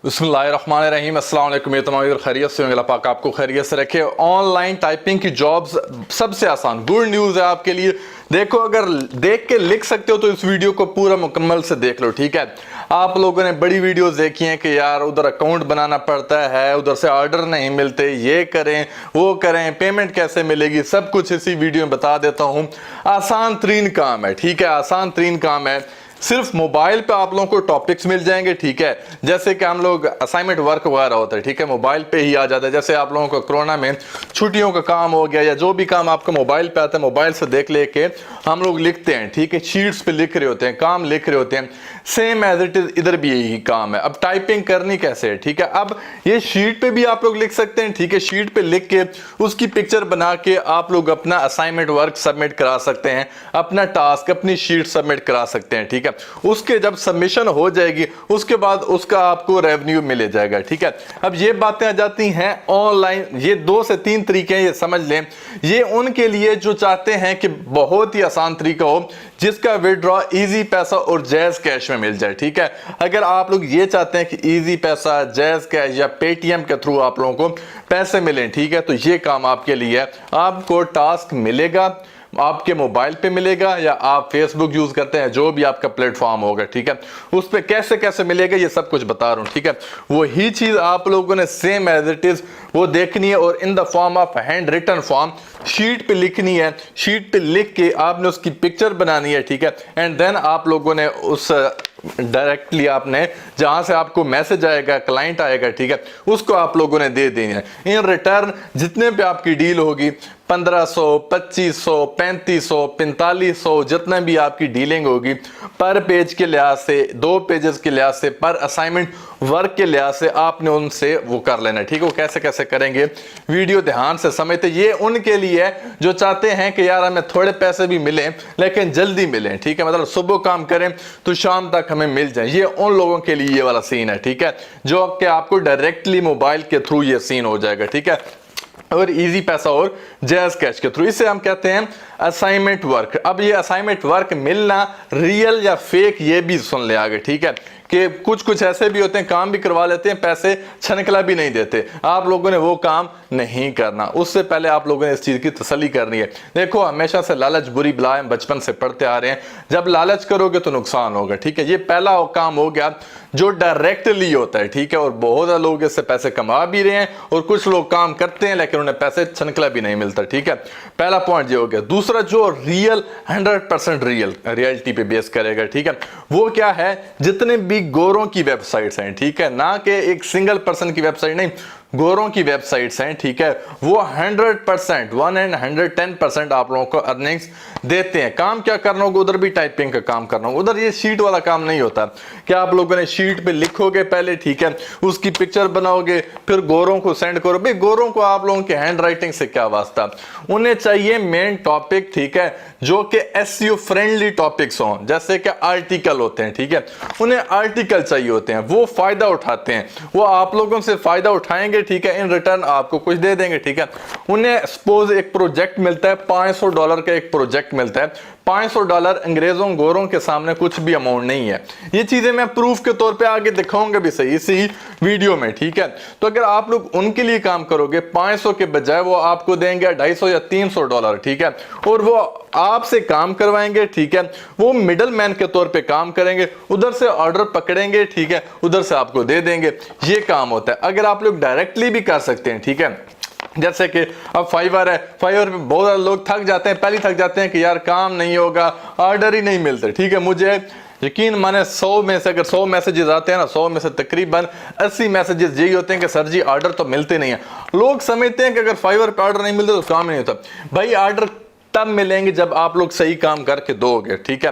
बिस्मिल्लाहिर्रहमानिर्रहीम, अस्सलाम वालेकुम। ये तमाम खैरियत से होंगे, अल्लाह पाक आपको खैरियत से रखे। ऑनलाइन टाइपिंग की जॉब्स सबसे आसान, गुड न्यूज़ है आपके लिए। देखो, अगर देख के लिख सकते हो तो इस वीडियो को पूरा मुकम्मल से देख लो, ठीक है। आप लोगों ने बड़ी वीडियोस देखी हैं कि यार उधर अकाउंट बनाना पड़ता है, उधर से ऑर्डर नहीं मिलते, ये करें वो करें, पेमेंट कैसे मिलेगी, सब कुछ इसी वीडियो में बता देता हूँ। आसान तरीन काम है, ठीक है, आसान तरीन काम है। सिर्फ मोबाइल पे आप लोगों को टॉपिक्स मिल जाएंगे, ठीक है। जैसे कि हम लोग असाइनमेंट वर्क वगैरह होता है, ठीक है, मोबाइल पे ही आ जाता है। जैसे आप लोगों को कोरोना में छुट्टियों का काम हो गया या जो भी काम आपका मोबाइल पे आता है, मोबाइल से देख लेके हम लोग लिखते हैं, ठीक है, शीट्स पे लिख रहे होते हैं, काम लिख रहे होते हैं। सेम एज इट इज इधर भी यही काम है। अब टाइपिंग करनी कैसे है, ठीक है। अब ये शीट पे भी आप लोग लिख सकते हैं, ठीक है। शीट पे लिख के उसकी पिक्चर बना के आप लोग अपना असाइनमेंट वर्क सबमिट करा सकते हैं, अपना टास्क अपनी शीट सबमिट करा सकते हैं, ठीक है। उसके जब सबमिशन हो जाएगी उसके बाद उसका आपको रेवेन्यू मिल जाएगा, ठीक है। अब ये बातें आ जाती हैं ऑनलाइन। ये 2 से 3 तरीके हैं, ये समझ लें। ये उनके लिए जो चाहते हैं कि बहुत ही आसान तरीका हो, जिसका विड्रॉ इजी पैसा और जायज कैश में मिल जाए, ठीक है। अगर आप लोग ये चाहते हैं कि इजी पैसा, जायज कैश या पेटीएम के थ्रू आप लोगों को पैसे मिलें, ठीक है, तो ये काम आपके लिए है। आपको टास्क मिलेगा, आपके मोबाइल पे मिलेगा या आप फेसबुक यूज करते हैं, जो भी आपका प्लेटफॉर्म होगा, ठीक है, उस पे कैसे कैसे मिलेगा ये सब कुछ बता रहा हूं, ठीक है। वही चीज आप लोगों ने सेम एज इट इज वो देखनी है और in the form of handwritten form sheet पे लिखनी है। शीट पे लिख के आपने उसकी पिक्चर बनानी है, ठीक है। एंड देन आप लोगों ने उस डायरेक्टली आपने जहां से आपको मैसेज आएगा, क्लाइंट आएगा, ठीक है, उसको आप लोगों ने दे देनी है। इन रिटर्न जितने पे आपकी डील होगी, 1500, 2500, 3500, 4500, जितना भी आपकी डीलिंग होगी, पर पेज के लिहाज से, 2 पेजेस के लिहाज से, पर असाइनमेंट वर्क के लिहाज से आपने उनसे वो कर लेना है, ठीक है। वो कैसे कैसे करेंगे वीडियो ध्यान से समझते। ये उनके लिए है जो चाहते हैं कि यार हमें थोड़े पैसे भी मिलें लेकिन जल्दी मिलें, ठीक है। मतलब सुबह काम करें तो शाम तक हमें मिल जाए। ये उन लोगों के लिए ये वाला सीन है, ठीक है, जो कि आपको डायरेक्टली मोबाइल के थ्रू ये सीन हो जाएगा, ठीक है, और इजी पैसा और जायज कैश के थ्रू। इसे हम कहते हैं असाइनमेंट वर्क। अब ये असाइनमेंट वर्क मिलना रियल या फेक ये भी सुन ले आगे, ठीक है, कि कुछ कुछ ऐसे भी होते हैं काम भी करवा लेते हैं, पैसे छनकला भी नहीं देते। आप लोगों ने वो काम नहीं करना, उससे पहले आप लोगों ने इस चीज की तसल्ली करनी है। देखो, हमेशा से लालच बुरी बला है, बचपन से पढ़ते आ रहे हैं। जब लालच करोगे तो नुकसान होगा, ठीक है। ये पहला काम हो गया जो डायरेक्टली होता है, ठीक है, और बहुत सारे लोग इससे पैसे कमा भी रहे हैं और कुछ लोग काम करते हैं लेकिन उन्हें पैसे छनकला भी नहीं मिलता, ठीक है। पहला पॉइंट ये हो गया। दूसरा जो रियल 100% रियलिटी पे बेस करेगा, ठीक है, वो क्या है, जितने भी गोरों की वेबसाइट्स हैं, ठीक है, ना कि एक सिंगल पर्सन की वेबसाइट नहीं, गोरों की वेबसाइट्स हैं, ठीक है, वो 100%, 110% आप लोगों को अर्निंग्स देते हैं। काम क्या करना होगा, उधर भी टाइपिंग का काम करना होगा। उधर ये शीट वाला काम नहीं होता कि आप लोगों ने शीट पे लिखोगे पहले, ठीक है, उसकी पिक्चर बनाओगे, फिर गोरों को सेंड करो। भाई गोरों को आप लोगों के हैंड राइटिंग से क्या वास्ता, उन्हें चाहिए मेन टॉपिक, ठीक है, जो कि एसईओ फ्रेंडली टॉपिक्स हों, जैसे कि आर्टिकल होते हैं, ठीक है, उन्हें आर्टिकल चाहिए होते हैं, वो फायदा उठाते हैं, वो आप लोगों से फायदा उठाएंगे, ठीक है, इन रिटर्न आपको कुछ दे देंगे, ठीक है। उन्हें सपोज एक प्रोजेक्ट मिलता है, $500 का एक प्रोजेक्ट मिलता है। $500 अंग्रेजों गोरों के सामने कुछ भी अमाउंट नहीं है। ये चीजें मैं प्रूफ के तौर पे आगे दिखाऊंगा भी सही इसी वीडियो में, ठीक है। तो अगर आप लोग उनके लिए काम करोगे, 500 के बजाय वो आपको देंगे $250 या $300, ठीक है, और वो आपसे काम करवाएंगे, ठीक है। वो मिडल मैन के तौर पे काम करेंगे, उधर से ऑर्डर पकड़ेंगे, ठीक है, उधर से आपको दे देंगे। ये काम होता है। अगर आप लोग डायरेक्टली भी कर सकते हैं, ठीक है, जैसे कि अब फाइवर है, फाइवर पे बहुत सारे लोग थक जाते हैं, पहले थक जाते हैं कि यार काम नहीं होगा, ऑर्डर ही नहीं मिलते, ठीक है। मुझे यकीन माने 100 में से अगर 100 मैसेजेस आते हैं ना, 100 में से तकरीबन 80 मैसेजेस यही होते हैं कि सर जी ऑर्डर तो मिलते नहीं है। लोग समझते हैं कि अगर फाइवर पे ऑर्डर नहीं मिलते तो काम नहीं होता। भाई ऑर्डर तब मिलेंगे जब आप लोग सही काम करके दोगे, ठीक है।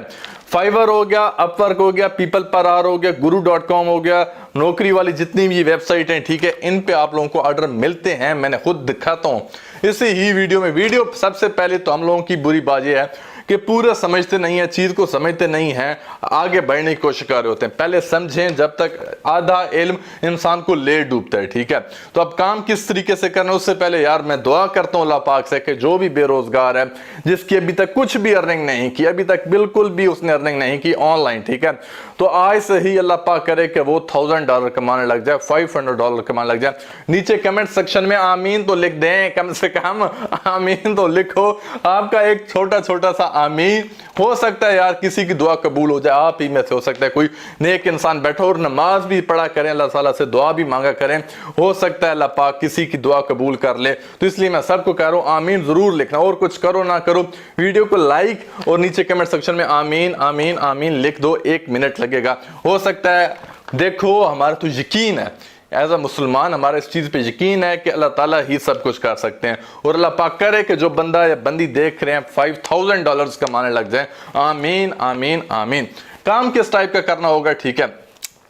फाइवर हो गया, अपवर्क हो गया, पीपल पर आर हो गया, guru.com हो गया, नौकरी वाली जितनी भी वेबसाइट हैं, ठीक है, इन पे आप लोगों को ऑर्डर मिलते हैं। मैंने खुद दिखाता हूं इसी ही वीडियो में। वीडियो सबसे पहले तो हम लोगों की बुरी बात यह है कि पूरा समझते नहीं है, चीज को समझते नहीं है। आगे बढ़ने की कोशिश कर रहे होते हैं। पहले समझें, जब तक आधा इल्म इंसान को ले डूबता है, ठीक है। तो अब काम किस तरीके से करना, उससे पहले यार मैं दुआ करता हूँ अल्लाह पाक से कि जो भी बेरोजगार है, जिसकी अभी तक कुछ भी अर्निंग नहीं की, अभी तक बिल्कुल भी उसने अर्निंग नहीं की ऑनलाइन, ठीक है, तो आज से ही अल्लाह पाक करे कि वो $1000 कमाने लग जाए, $500 कमाने लग जाए। नीचे कमेंट सेक्शन में आमीन तो लिख दें, कम से कम आमीन तो लिखो। आपका एक छोटा छोटा सा आमीन हो सकता है यार किसी की दुआ कबूल हो जाए, आप ही में से हो सकता है कोई नेक इंसान बैठो और नमाज भी पढ़ा करें, अल्लाह ताला से दुआ भी मांगा करें, हो सकता है अल्लाह पाक किसी की दुआ कबूल कर ले। तो इसलिए मैं सबको कह रहा हूं आमीन जरूर लिखना, और कुछ करो ना करो, वीडियो को लाइक और नीचे कमेंट सेक्शन में आमीन आमीन आमीन लिख दो, 1 मिनट लगेगा। हो सकता है, देखो हमारा तो यकीन है एज अ मुसलमान, हमारा इस चीज पे यकीन है कि अल्लाह ताला ही सब कुछ कर सकते हैं, और अल्लाह पाक करे कि जो बंदा या बंदी देख रहे हैं $5000 कमाने लग जाए। आमीन आमीन आमीन। काम किस टाइप का करना होगा, ठीक है,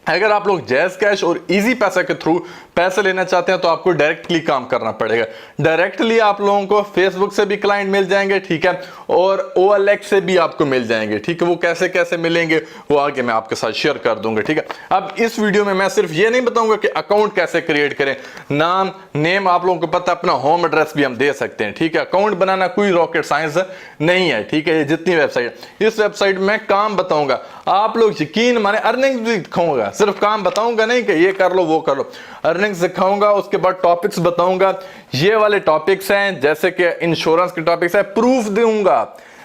अगर आप लोग जैज़ कैश और इजी पैसा के थ्रू पैसे लेना चाहते हैं तो आपको डायरेक्टली काम करना पड़ेगा। डायरेक्टली आप लोगों को फेसबुक से भी क्लाइंट मिल जाएंगे, ठीक है, और OLX से भी आपको मिल जाएंगे, ठीक है। वो कैसे कैसे मिलेंगे वो आगे मैं आपके साथ शेयर कर दूंगा, ठीक है। अब इस वीडियो में मैं सिर्फ ये नहीं बताऊंगा कि अकाउंट कैसे क्रिएट करें, नेम आप लोगों को पता, अपना होम एड्रेस भी हम दे सकते हैं, ठीक है। अकाउंट बनाना कोई रॉकेट साइंस नहीं है, ठीक है। ये जितनी वेबसाइट, इस वेबसाइट में काम बताऊंगा, आप लोग यकीन माने अर्निंग भी दिखाऊंगा, सिर्फ काम बताऊंगा नहीं कि ये कर लो वो कर लो, अर्निंग सिखाऊंगा, उसके बाद टॉपिक्स बताऊंगा। ये वाले टॉपिक्स हैं जैसे कि इंश्योरेंस के टॉपिक्स है, प्रूफ दूंगा,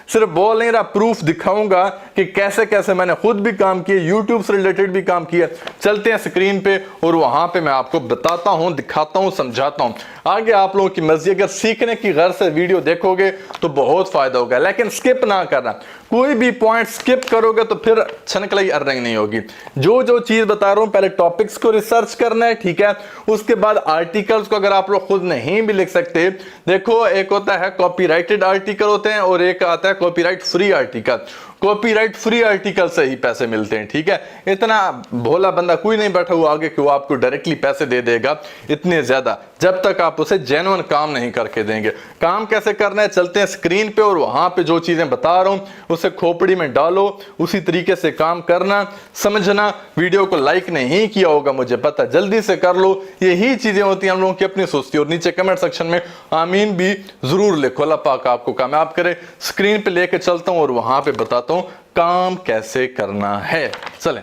सिर्फ बोल नहीं रहा, प्रूफ दिखाऊंगा कि कैसे कैसे मैंने खुद भी काम किया, यूट्यूब से रिलेटेड भी काम किया। चलते हैं स्क्रीन पे और वहां पे मैं आपको बताता हूं, दिखाता हूं, समझाता हूं। आगे आप लोगों की मर्जी, अगर सीखने की गर्ज से वीडियो देखोगे तो बहुत फायदा होगा, लेकिन स्किप ना करना, कोई भी पॉइंट स्किप करोगे तो फिर छनकलाई अर्निंग नहीं होगी। जो जो चीज बता रहा हूं, पहले टॉपिक्स को रिसर्च करना है, ठीक है, उसके बाद आर्टिकल्स को अगर आप लोग खुद नहीं भी लिख सकते, देखो एक होता है कॉपीराइटेड आर्टिकल होते हैं और एक आता है copyright free article. Copyright free article से ही पैसे मिलते हैं, ठीक है। इतना भोला बंदा कोई नहीं बैठा हुआ आगे कि वो आपको डायरेक्टली पैसे दे देगा इतने ज्यादा, जब तक आप उसे जेन्युइन काम नहीं करके देंगे। काम कैसे करना है, चलते हैं स्क्रीन पे और वहां पे जो चीजें बता रहा हूं उसे खोपड़ी में डालो, उसी तरीके से काम करना, समझना। वीडियो को लाइक नहीं किया होगा मुझे पता, जल्दी से कर लो, यही चीजें होती हैं हम लोगों की अपनी सुस्ती। और नीचे कमेंट सेक्शन में आमीन भी जरूर लिखो, अल्लाह पाक आपको कामयाब करे। स्क्रीन पे लेके चलता हूं और वहां पे बताता हूं काम कैसे करना है, चलें।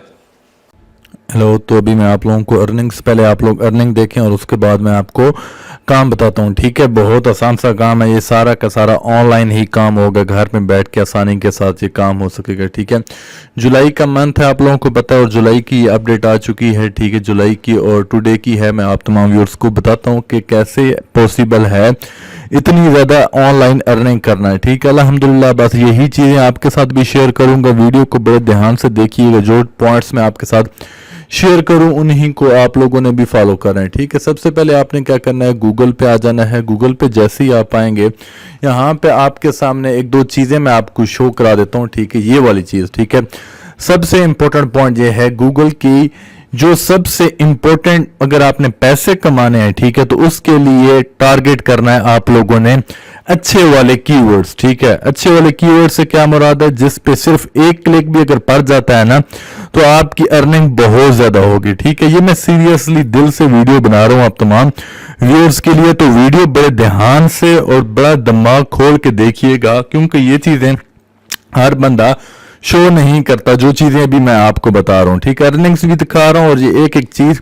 हेलो, तो अभी मैं आप लोगों को अर्निंग्स, पहले आप लोग अर्निंग देखें और उसके बाद मैं आपको काम बताता हूँ, ठीक है। बहुत आसान सा काम है, ये सारा का सारा ऑनलाइन ही काम होगा, घर में बैठ के आसानी के साथ ये काम हो सकेगा, ठीक है। जुलाई का मंथ है, आप लोगों को पता है, और जुलाई की अपडेट आ चुकी है, ठीक है, जुलाई की और टुडे की है। मैं आप तमाम व्यूअर्स को बताता हूँ कि कैसे पॉसिबल है इतनी ज़्यादा ऑनलाइन अर्निंग करना है, ठीक है। अल्हम्दुलिल्लाह, बस यही चीज़ें आपके साथ भी शेयर करूँगा, वीडियो को बड़े ध्यान से देखिएगा, जो पॉइंट्स मैं आपके साथ शेयर करूं उन्हीं को आप लोगों ने भी फॉलो करना है, ठीक है। सबसे पहले आपने क्या करना है, गूगल पे आ जाना है। गूगल पे जैसे ही आप आएंगे, यहाँ पे आपके सामने एक दो चीज़ें मैं आपको शो करा देता हूँ, ठीक है। ये वाली चीज़, ठीक है, सबसे इंपॉर्टेंट पॉइंट ये है, गूगल की जो सबसे इंपॉर्टेंट, अगर आपने पैसे कमाने हैं, ठीक है, तो उसके लिए टारगेट करना है आप लोगों ने अच्छे वाले कीवर्ड्स, ठीक है। अच्छे वाले कीवर्ड से क्या मुराद है, जिस पे सिर्फ एक क्लिक भी अगर पड़ जाता है ना तो आपकी अर्निंग बहुत ज्यादा होगी, ठीक है। ये मैं सीरियसली दिल से वीडियो बना रहा हूं आप तमाम व्यूअर्स के लिए, तो वीडियो बड़े ध्यान से और बड़ा दिमाग खोल के देखिएगा, क्योंकि ये चीजें हर बंदा शो नहीं करता, जो चीजें अभी मैं आपको बता रहा हूं, ठीक है। अर्निंग्स भी दिखा रहा हूं और ये एक एक चीज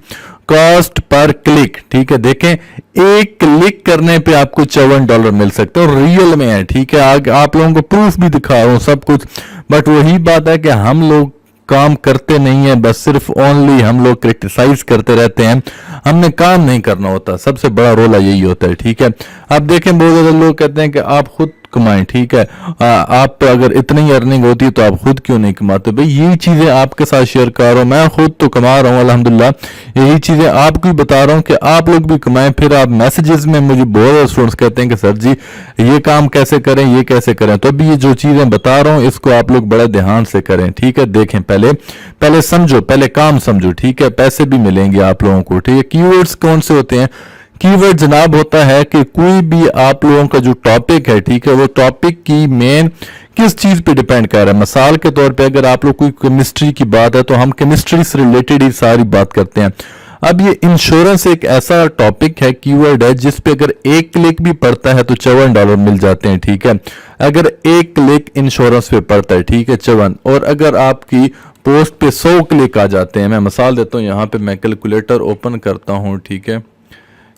कॉस्ट पर क्लिक, ठीक है। देखें, एक क्लिक करने पे आपको $54 मिल सकते हैं और रियल में है, ठीक है। आगे आप लोगों को प्रूफ भी दिखा रहा हूं सब कुछ, बट वही बात है कि हम लोग काम करते नहीं है, बस सिर्फ ओनली हम लोग क्रिटिसाइज करते रहते हैं, हमने काम नहीं करना होता। सबसे बड़ा रोला यही होता है, ठीक है। आप देखें, बहुत ज्यादा लोग कहते हैं कि आप खुद कमाएं, ठीक है, आप अगर इतनी अर्निंग होती तो आप खुद क्यों नहीं कमाते। भाई यही चीजें आपके साथ शेयर कर रहा हूं, मैं खुद तो कमा रहा हूं अल्हम्दुलिल्लाह, यही चीजें आपको भी बता रहा हूं कि आप लोग भी कमाएं। फिर आप मैसेजेस में मुझे बहुत स्टूडेंट्स कहते हैं कि सर जी ये काम कैसे करें, ये कैसे करें, तो अभी ये जो चीजें बता रहा हूं इसको आप लोग बड़े ध्यान से करें, ठीक है। देखें, पहले समझो, पहले काम समझो, ठीक है, पैसे भी मिलेंगे आप लोगों को, ठीक है। कीवर्ड्स कौन से होते हैं, कीवर्ड जनाब होता है कि कोई भी आप लोगों का जो टॉपिक है, ठीक है, वो टॉपिक की मेन किस चीज पे डिपेंड कर रहा है। मिसाल के तौर पे अगर आप लोग कोई केमिस्ट्री की बात है तो हम केमिस्ट्री से रिलेटेड ही सारी बात करते हैं। अब ये इंश्योरेंस एक ऐसा टॉपिक है, कीवर्ड है, जिस पे अगर एक क्लिक भी पड़ता है तो $54 मिल जाते हैं, ठीक है। अगर एक क्लिक इंश्योरेंस पे पड़ता है, ठीक है, 54, और अगर आपकी पोस्ट पे 100 क्लिक आ जाते हैं, मैं मिसाल देता हूँ, यहाँ पे मैं कैलकुलेटर ओपन करता हूँ, ठीक है,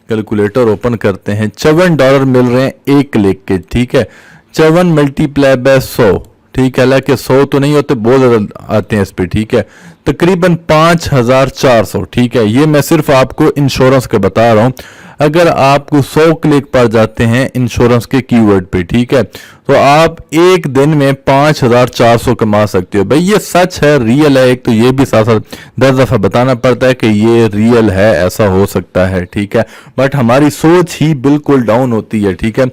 कैलकुलेटर ओपन करते हैं, $54 मिल रहे हैं एक क्लिक के, ठीक है। 54 मल्टीप्लाई बाय 100, ठीक है, हालांकि 100 तो नहीं होते, बहुत ज्यादा आते हैं इस पे, ठीक है, तकरीबन 5400, ठीक है। ये मैं सिर्फ आपको इंश्योरेंस का बता रहा हूं। अगर आपको 100 क्लिक पड़ जाते हैं इंश्योरेंस के कीवर्ड पे, ठीक है, तो आप एक दिन में 5400 कमा सकते हो। भाई ये सच है, रियल है। एक तो ये भी साथ साथ 10 दफा बताना पड़ता है कि ये रियल है, ऐसा हो सकता है, ठीक है, बट हमारी सोच ही बिल्कुल डाउन होती है, ठीक है।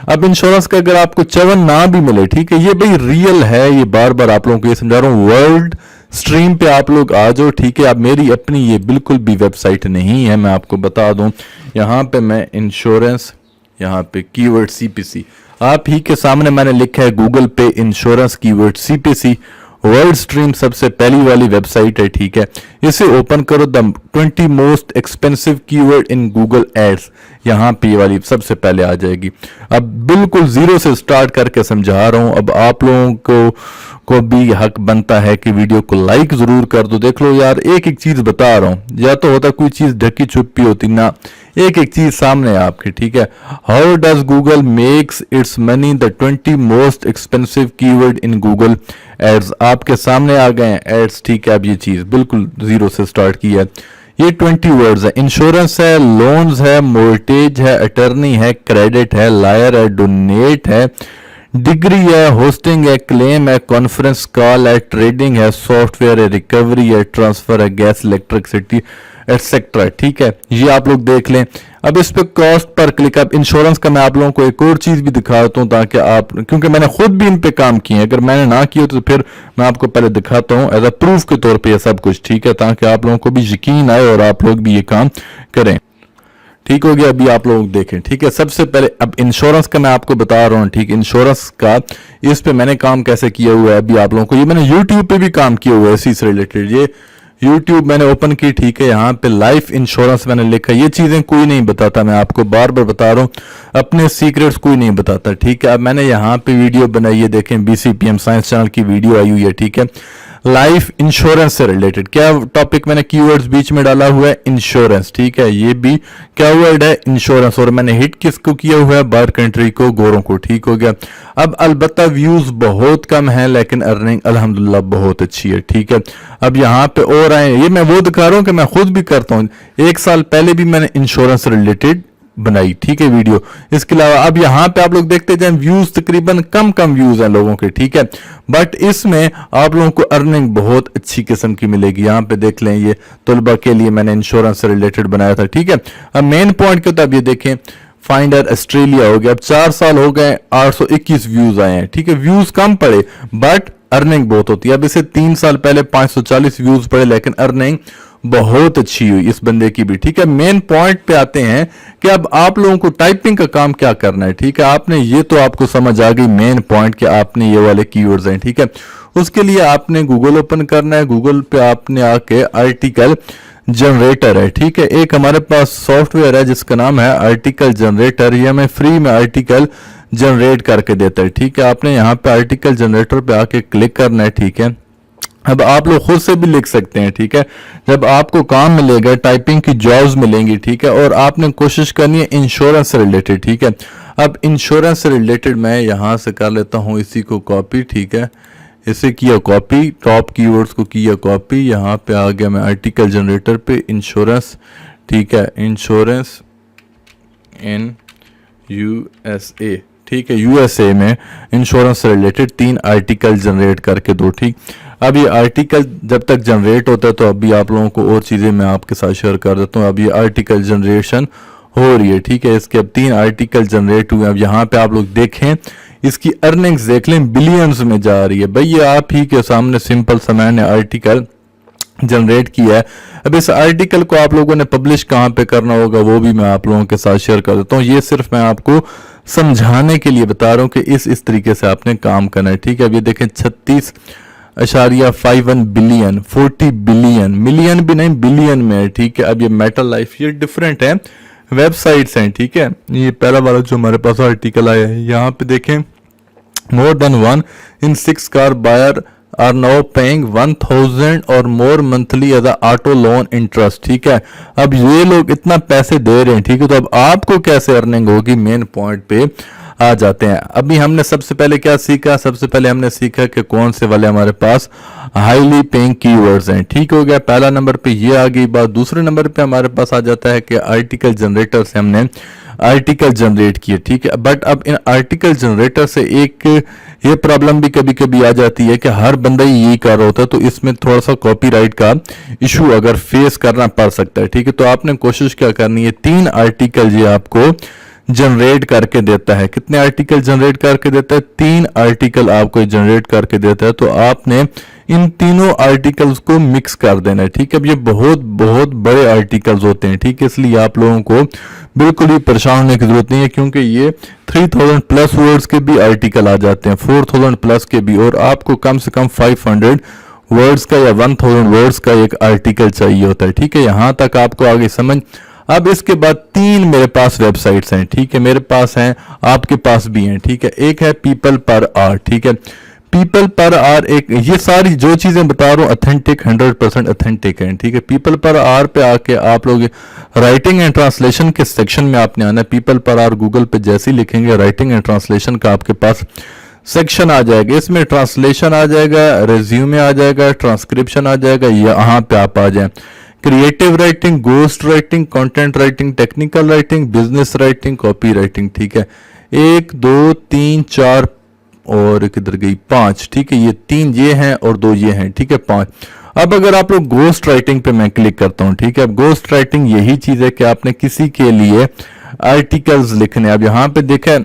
अब इंश्योरेंस का अगर आपको 54 ना भी मिले, ठीक है, ये भाई रियल है, ये बार बार आप लोगों को ये समझा रहा हूँ। वर्ल्ड स्ट्रीम पे आप लोग आ जाओ, ठीक है। अब मेरी अपनी ये बिल्कुल भी वेबसाइट नहीं है, मैं आपको बता दूं। यहाँ पे मैं इंश्योरेंस, यहाँ पे कीवर्ड CPC, आप ही के सामने मैंने लिखा है गूगल पे insurance keyword CPC। World stream सबसे पहली वाली वेबसाइट है, ठीक है। इसे ओपन करो, the 20 most expensive keyword in Google Ads, यहाँ पे ये वाली सबसे पहले आ जाएगी। अब बिल्कुल जीरो से स्टार्ट करके समझा रहा हूं। अब आप लोगों को भी हक बनता है कि वीडियो को लाइक जरूर कर दो। देख लो यार, एक एक चीज बता रहा हूं, या तो होता कोई चीज ढकी छुपी होती ना, एक एक चीज सामने है आपके, ठीक है। How does Google makes its money, the 20 most expensive keyword in Google Ads, आपके सामने आ गए हैं एड्स, ठीक है। अब ये चीज बिल्कुल जीरो से स्टार्ट की है। ये 20 वर्ड्स है, इंश्योरेंस है, लोन्स है, मोर्टेज है, अटर्नी है, क्रेडिट है, लायर है, डोनेट है, डिग्री है, होस्टिंग है, क्लेम है, कॉन्फ्रेंस कॉल है, ट्रेडिंग है, सॉफ्टवेयर है, रिकवरी है, ट्रांसफर है, गैस, इलेक्ट्रिसिटी एटसेट्रा, ठीक है। ये आप लोग देख लें। अब इस पे कॉस्ट पर क्लिक। अब इंश्योरेंस का मैं आप लोगों को एक और चीज भी दिखाता हूं, ताकि आप, क्योंकि मैंने खुद भी इन पे काम किए हैं, अगर मैंने ना किया तो फिर मैं आपको पहले दिखाता हूं एज अ प्रूफ के तौर पे ये सब कुछ, ठीक है, ताकि आप लोगों को भी यकीन आए और आप लोग भी ये काम करें। ठीक हो गया, अभी आप लोग देखें, ठीक है। सबसे पहले अब इंश्योरेंस का मैं आपको बता रहा हूँ, ठीक, इंश्योरेंस का इस पे मैंने काम कैसे किया हुआ है अभी आप लोगों को। ये मैंने यूट्यूब पे भी काम किया हुआ है इसी से रिलेटेड। ये यूट्यूब मैंने ओपन की, ठीक है, यहाँ पे लाइफ इंश्योरेंस मैंने लिखा। ये चीजें कोई नहीं बताता, मैं आपको बार बार बता रहा हूँ, अपने सीक्रेट्स कोई नहीं बताता, ठीक है। अब मैंने यहाँ पे वीडियो बनाई है, देखें, BCPM साइंस चैनल की वीडियो आई हुई है, ठीक है। लाइफ इंश्योरेंस से रिलेटेड क्या टॉपिक, मैंने कीवर्ड्स बीच में डाला हुआ है, इंश्योरेंस, ठीक है। ये भी क्या वर्ड है, इंश्योरेंस, और मैंने हिट किसको किया हुआ है, बाहर कंट्री को, गोरों को, ठीक हो गया। अब अलबत्ता व्यूज बहुत कम है, लेकिन अर्निंग अल्हम्दुलिल्लाह बहुत अच्छी है, ठीक है। अब यहाँ पे और आए, ये मैं वो दिखा रहा हूँ कि मैं खुद भी करता हूँ। 1 साल पहले भी मैंने इंश्योरेंस से रिलेटेड बनाई, ठीक है, वीडियो। इसके अलावा अब यहाँ पे आप लोग देखते जाए, व्यूज तकरीबन कम व्यूज हैं लोगों के, ठीक है, बट इसमें आप लोगों को अर्निंग बहुत अच्छी किस्म की मिलेगी। यहाँ पे देख लें, ये तलबा के लिए मैंने इंश्योरेंस से रिलेटेड बनाया था, ठीक है। अब मेन पॉइंट क्या था, अब ये देखें, फाइंडर ऑस्ट्रेलिया हो गया, अब 4 साल हो गए, 821 व्यूज आए हैं, ठीक है। व्यूज कम पड़े बट अर्निंग बहुत होती है। अब इसे 3 साल पहले 540 व्यूज पड़े, लेकिन अर्निंग बहुत अच्छी हुई इस बंदे की भी, ठीक है। मेन पॉइंट पे आते हैं कि अब आप लोगों को टाइपिंग का काम क्या करना है, ठीक है। आपने ये तो आपको समझ आ गई मेन पॉइंट कि आपने ये वाले कीवर्ड्स हैं, ठीक है। उसके लिए आपने गूगल ओपन करना है। गूगल पे आपने आके आर्टिकल जनरेटर है, ठीक है। एक हमारे पास सॉफ्टवेयर है जिसका नाम है आर्टिकल जनरेटर। ये हमें फ्री में आर्टिकल जनरेट करके देता है, ठीक है। आपने यहाँ पे आर्टिकल जनरेटर पे आके क्लिक करना है, ठीक है। अब आप लोग खुद से भी लिख सकते हैं, ठीक है। जब आपको काम मिलेगा, टाइपिंग की जॉब्स मिलेंगी, ठीक है, और आपने कोशिश करनी है इंश्योरेंस से रिलेटेड, ठीक है। अब इंश्योरेंस से रिलेटेड मैं यहाँ से कर लेता हूँ इसी को कॉपी, ठीक है। इसे किया कॉपी, टॉप कीवर्ड्स को किया कॉपी, यहाँ पे आ गया मैं आर्टिकल जनरेटर पे, इंश्योरेंस, ठीक है, इंश्योरेंस इन USA, ठीक है। USA में इंश्योरेंस से रिलेटेड 3 आर्टिकल जनरेट करके दो, ठीक। अब ये आर्टिकल जब तक जनरेट होता है तो अभी आप लोगों को और चीज़ें मैं आपके साथ शेयर कर देता हूँ। अब ये आर्टिकल जनरेशन हो रही है, ठीक है। इसके अब 3 आर्टिकल जनरेट हुए। अब यहाँ पे आप लोग देखें, इसकी अर्निंग्स देख लें, बिलियंस में जा रही है। भाई ये आप ही के सामने सिंपल सा मैंने आर्टिकल जनरेट किया है। अब इस आर्टिकल को आप लोगों ने पब्लिश कहाँ पे करना होगा वो भी मैं आप लोगों के साथ शेयर कर देता हूँ। ये सिर्फ मैं आपको समझाने के लिए बता रहा हूँ कि इस तरीके से आपने काम करना है, ठीक है। अब ये देखें 36.51 बिलियन, 40 बिलियन, मिलियन भी नहीं बिलियन में है, ठीक है। अब ये मेटल लाइफ, ये डिफरेंट है वेबसाइट्स हैं, ठीक है। ये पहला वाला जो हमारे पास आर्टिकल आया है, यहाँ पे देखें more than 1 in 6 car buyer are now paying 1000 or more monthly as a auto loan interest, ठीक है। अब ये लोग इतना पैसे दे रहे हैं, ठीक है, तो अब आपको कैसे अर्निंग होगी, मेन पॉइंट पे आ जाते हैं। अभी हमने सबसे पहले क्या सीखा, सबसे पहले हमने सीखा कि कौन से वाले हमारे पास हाईली पेइंग कीवर्ड्स हैं, ठीक हो गया। पहला नंबर पे ये आ गई बात। दूसरे नंबर पे हमारे पास आ जाता है कि आर्टिकल जनरेटर से हमने आर्टिकल जनरेट किए, ठीक है। बट अब इन आर्टिकल जनरेटर से एक ये प्रॉब्लम भी कभी कभी आ जाती है कि हर बंदा ही यही कर रहा होता है, तो इसमें थोड़ा सा कॉपीराइट का इशू अगर फेस करना पड़ सकता है, ठीक है। तो आपने कोशिश क्या करनी है, 3 आर्टिकल ये आपको जनरेट करके देता है। कितने आर्टिकल जनरेट करके देता है, 3 आर्टिकल आपको जनरेट करके देता है। तो आपने इन तीनों आर्टिकल्स को मिक्स कर देना है, ठीक है। अब ये बहुत बहुत बड़े आर्टिकल्स होते हैं, ठीक है, इसलिए आप लोगों को बिल्कुल भी परेशान होने की जरूरत नहीं है, क्योंकि ये 3000 प्लस वर्ड्स के भी आर्टिकल आ जाते हैं, 4000 प्लस के भी, और आपको कम से कम 500 वर्ड्स का या 1000 वर्ड्स का एक आर्टिकल चाहिए होता है, ठीक है। यहां तक आपको आगे समझ। अब इसके बाद 3 मेरे पास वेबसाइट्स हैं, ठीक है, मेरे पास हैं, आपके पास भी हैं, ठीक है। एक है पीपल पर आवर, ठीक है। पीपल पर आवर एक, ये सारी जो चीजें बता रहा हूँ ऑथेंटिक 100% ऑथेंटिक है, ठीक है। पीपल पर आवर पे आके आप लोग राइटिंग एंड ट्रांसलेशन के सेक्शन में आपने आना है। पीपल पर आवर गूगल पे जैसे ही लिखेंगे राइटिंग एंड ट्रांसलेशन का आपके पास सेक्शन आ जाएगा। इसमें ट्रांसलेशन आ जाएगा, रिज्यूमे आ जाएगा, ट्रांसक्रिप्शन आ जाएगा, यहाँ पे आप आ जाए। Creative writing, ghost writing, content writing, technical writing, business writing, copy writing, ठीक है। 1 2 3 4 और किधर गई 5, ठीक है। ये 3 ये हैं और 2 ये हैं, ठीक है, 5। अब अगर आप लोग गोस्ट राइटिंग पे मैं क्लिक करता हूं, ठीक है। अब गोस्ट राइटिंग यही चीज है कि आपने किसी के लिए आर्टिकल्स लिखने। अब यहां पे देखें,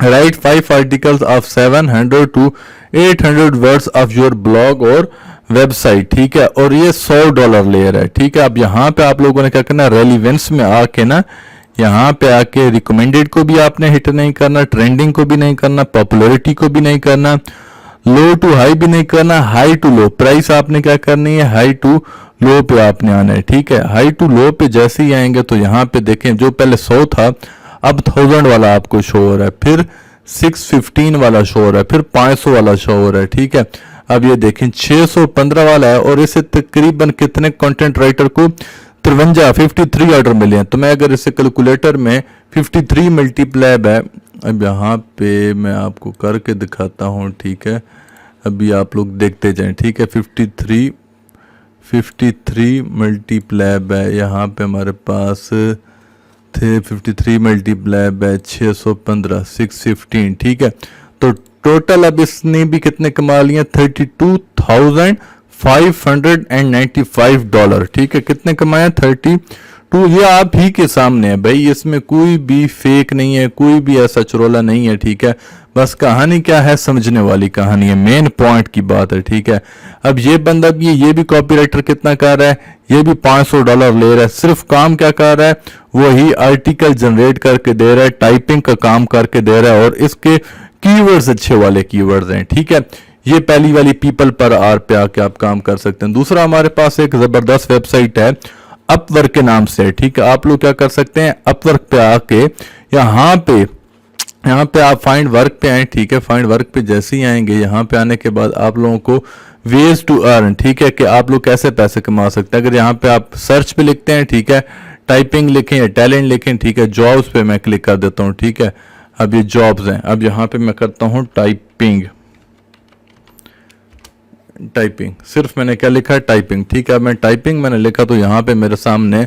right 5 articles of 700 to 800 words of your blog और वेबसाइट, ठीक है, और ये $100 ले रहा है, ठीक है। अब यहाँ पे आप लोगों ने क्या करना, रेलिवेंस में आके ना, यहाँ पे आके रिकमेंडेड को भी आपने हिट नहीं करना, ट्रेंडिंग को भी नहीं करना, पॉपुलैरिटी को भी नहीं करना, लो टू हाई भी नहीं करना, हाई टू लो। प्राइस आपने क्या करनी है, हाई टू लो पे आपने आना है, ठीक है। हाई टू लो पे जैसे ही आएंगे तो यहाँ पे देखें, जो पहले 100 था अब 1000 वाला आपको शो हो रहा है, फिर 615 वाला शो हो रहा है, फिर 500 वाला शो हो रहा है, ठीक है। अब ये देखें 615 वाला है, और इसे तकरीबन कितने कंटेंट राइटर को 53 ऑर्डर मिले हैं। तो मैं अगर इसे कैलकुलेटर में 53 मल्टीप्लाई बाय, अब यहाँ पे मैं आपको करके दिखाता हूँ, ठीक है। अभी आप लोग देखते जाएं, ठीक है। 53 मल्टीप्लाई बाय, यहाँ पे हमारे पास थे 53 मल्टीप्लाई बाय 615, 615, ठीक है। तो टोटल अब इसने भी कितने कमा लिए, $32,595, ठीक है। कितने कमाया, 32। ये आप ही के सामने है भाई, इसमें कोई भी फेक नहीं है, कोई भी ऐसा चरोला नहीं है, ठीक है। बस कहानी क्या है, समझने वाली कहानी है, मेन पॉइंट की बात है, ठीक है। अब ये बंदा भी, ये भी कॉपीराइटर कितना कर रहा है, ये भी $500 ले रहा है। सिर्फ काम क्या कर रहा है, वही आर्टिकल जनरेट करके दे रहा है, टाइपिंग का काम करके दे रहा है, और इसके कीवर्ड्स अच्छे वाले कीवर्ड्स हैं, ठीक है। ये पहली वाली पीपल पर आवर पे आके आप काम कर सकते हैं। दूसरा हमारे पास एक जबरदस्त वेबसाइट है अपवर्क के नाम से, ठीक है। आप लोग क्या कर सकते हैं, अपवर्क पे आके यहाँ पे आप फाइंड वर्क पे आए, ठीक है। फाइंड वर्क पे जैसे ही आएंगे, यहाँ पे आने के बाद आप लोगों को वेज टू अर्न, ठीक है, कि आप लोग कैसे पैसे कमा सकते हैं। अगर यहाँ पे आप सर्च पे लिखते हैं, ठीक है, टाइपिंग लिखें या टैलेंट लिखें, ठीक है, जॉब्स पे मैं क्लिक कर देता हूँ, ठीक है। अब ये जॉब्स हैं, अब यहाँ पे मैं करता हूँ टाइपिंग, सिर्फ मैंने क्या लिखा है, टाइपिंग, ठीक है। अब मैं टाइपिंग मैंने लिखा तो यहाँ पे मेरे सामने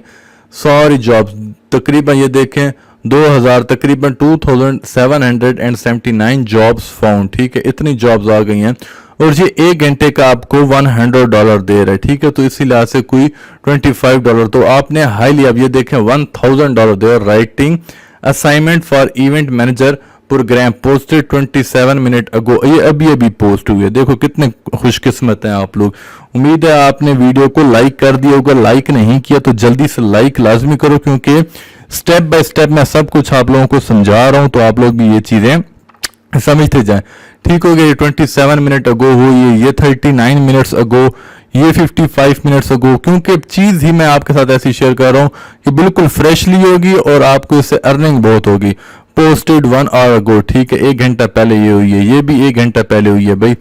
सारी जॉब्स तकरीबन ये देखें 2000 तकरीबन 2779 जॉब्स फाउंड, ठीक है। इतनी जॉब्स आ गई हैं, और ये 1 घंटे का आपको $100 दे रहा है, ठीक है। तो इसी लिहाज से कोई $25, तो आपने हाईली, अब ये देखें $1000 day, writing assignment for event manager program posted 27 minute ago, ये अभी अभी पोस्ट हुई है। देखो कितने खुशकिस्मत हैं आप लोग। उम्मीद है आपने वीडियो को लाइक कर दिया होगा, लाइक नहीं किया तो जल्दी से लाइक लाजमी करो, क्योंकि स्टेप बाय स्टेप मैं सब कुछ आप लोगों को समझा रहा हूं, तो आप लोग भी ये चीजें समझते जाएं। ठीक हो गया, ये 27 मिनट अगो हुई, ये 39 मिनट्स अगो, ये 55 मिनट्स अगो, क्योंकि चीज ही मैं आपके साथ ऐसी शेयर कर रहा हूं कि बिल्कुल फ्रेशली होगी और आपको इससे अर्निंग बहुत होगी। पोस्टेड 1 आवर अगो, ठीक है, 1 घंटा पहले ये हुई है, ये भी 1 घंटा पहले हुई है। भाई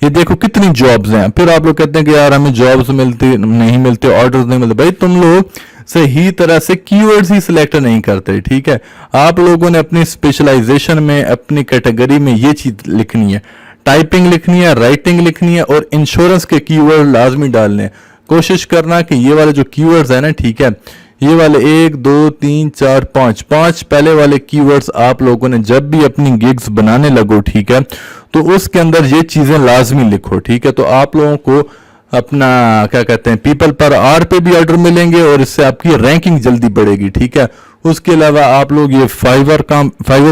ये देखो कितनी जॉब्स हैं। फिर आप लोग कहते हैं कि यार हमें जॉब्स मिलती नहीं मिलते, ऑर्डर्स नहीं मिलते। भाई तुम लोग सही तरह से कीवर्ड्स ही सिलेक्ट नहीं करते, ठीक है। आप लोगों ने अपनी स्पेशलाइजेशन में, अपनी कैटेगरी में ये चीज लिखनी है, टाइपिंग लिखनी है, राइटिंग लिखनी है और इंश्योरेंस के कीवर्ड लाजमी डालने हैं। कोशिश करना कि ये वाले जो कीवर्ड्स है ना, ठीक है, ये वाले 1 2 3 4 5 पहले वाले कीवर्ड्स आप लोगों ने जब भी अपनी गिग्स बनाने लगो, ठीक है, तो उसके अंदर ये चीजें लाजमी लिखो, ठीक है। तो आप लोगों को अपना क्या कहते हैं पीपल पर आवर पे भी ऑर्डर मिलेंगे और इससे आपकी रैंकिंग जल्दी बढ़ेगी, ठीक है। उसके अलावा आप लोग ये फाइवर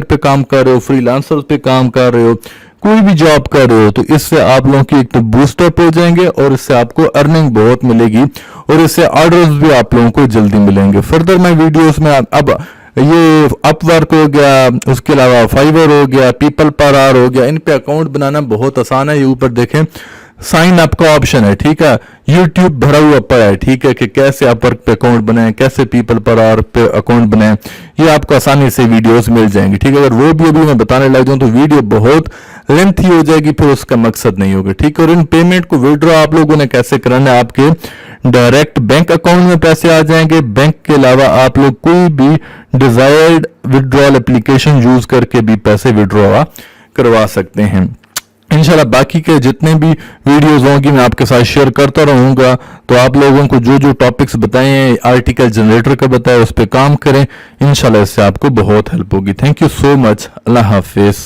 पे काम कर रहे हो, फ्रीलांसर पे काम कर रहे हो, कोई भी जॉब कर रहे हो, तो इससे आप लोगों की एक तो बूस्टअप हो जाएंगे और इससे आपको अर्निंग बहुत मिलेगी और इससे ऑर्डर्स भी आप लोगों को जल्दी मिलेंगे। फर्दर मैं वीडियोस में अब ये अपवर्क हो गया, उसके अलावा फाइवर हो गया, पीपल पर आवर हो गया, इन पे अकाउंट बनाना बहुत आसान है। ये ऊपर देखें साइन अप का ऑप्शन है, ठीक है, यूट्यूब भरा हुआ पड़ा है, ठीक है, कि कैसे अपवर्क पे अकाउंट बनाएं, कैसे पीपल पर आवर पे अकाउंट बनाएं, ये आपको आसानी से वीडियोस मिल जाएंगी, ठीक है। अगर वो भी अभी मैं बताने लग जाऊं तो वीडियो बहुत लेंथी हो जाएगी, फिर उसका मकसद नहीं होगा, ठीक है। और इन पेमेंट को विड्रॉ आप लोगों ने कैसे करना है, आपके डायरेक्ट बैंक अकाउंट में पैसे आ जाएंगे। बैंक के अलावा आप लोग कोई भी डिजायर्ड विड्रॉल एप्लीकेशन यूज करके भी पैसे विड्रॉ करवा सकते हैं। इंशाल्लाह बाकी के जितने भी वीडियोस होंगी मैं आपके साथ शेयर करता रहूंगा। तो आप लोगों को जो जो टॉपिक्स बताए हैं, आर्टिकल जनरेटर का बताया, उस पर काम करें, इंशाल्लाह इससे आपको बहुत हेल्प होगी। Thank you so much. Allah Hafiz.